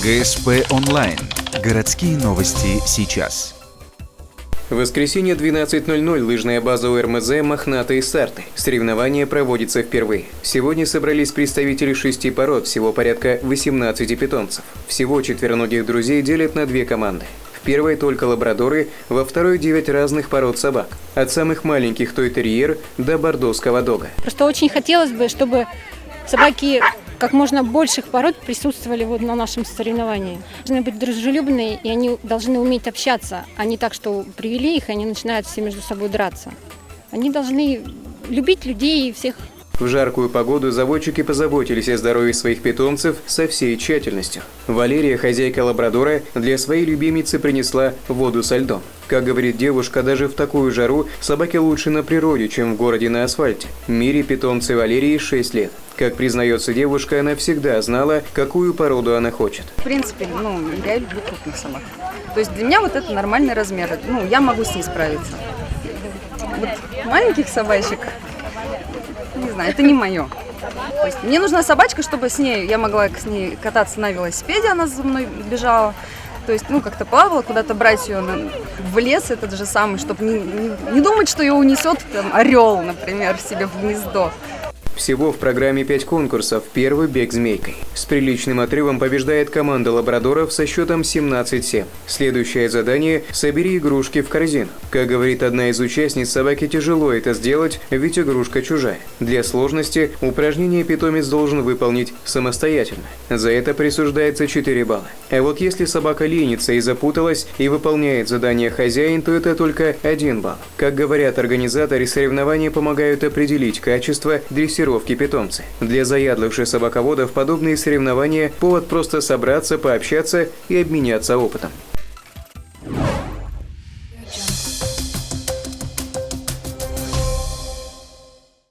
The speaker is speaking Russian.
ГСП онлайн. Городские новости сейчас. В воскресенье 12:00 лыжная база УРМЗ «Мохнатые старты». Соревнования проводятся впервые. Сегодня собрались представители 6 пород, всего порядка 18 питомцев. Всего четвероногих друзей делят на 2 команды. В первой только лабрадоры, во второй 9 разных пород собак. От самых маленьких той-терьер до бордоского дога. Просто очень хотелось бы, чтобы собаки как можно больших пород присутствовали на нашем соревновании. Должны быть дружелюбные, и они должны уметь общаться, а не так, что привели их, и они начинают все между собой драться. Они должны любить людей и всех. В жаркую погоду заводчики позаботились о здоровье своих питомцев со всей тщательностью. Валерия, хозяйка лабрадора, для своей любимицы принесла воду со льдом. Как говорит девушка, даже в такую жару собаки лучше на природе, чем в городе на асфальте. Мире питомцы Валерии 6 лет. Как признается девушка, она всегда знала, какую породу она хочет. В принципе, я люблю крупных собак. То есть для меня вот это нормальный размер. Я могу с ней справиться. Вот маленьких собачек, не знаю, это не мое. То есть мне нужна собачка, чтобы я могла с ней кататься на велосипеде, она за мной бежала. То есть, как-то плавала, куда-то брать ее в лес этот же самый, чтобы не думать, что ее унесет орел, например, себе в гнездо. Всего в программе 5 конкурсов. Первый – бег змейкой. С приличным отрывом побеждает команда лабрадоров со счетом 17-7. Следующее задание – собери игрушки в корзину. Как говорит одна из участниц, собаке тяжело это сделать, ведь игрушка чужая. Для сложности упражнение питомец должен выполнить самостоятельно. За это присуждается 4 балла. А вот если собака ленится и запуталась и выполняет задание хозяин, то это только 1 балл. Как говорят организаторы, соревнования помогают определить качество дрессировки питомца. Для заядлых же собаководов подобные соревнования – повод просто собраться, пообщаться и обменяться опытом.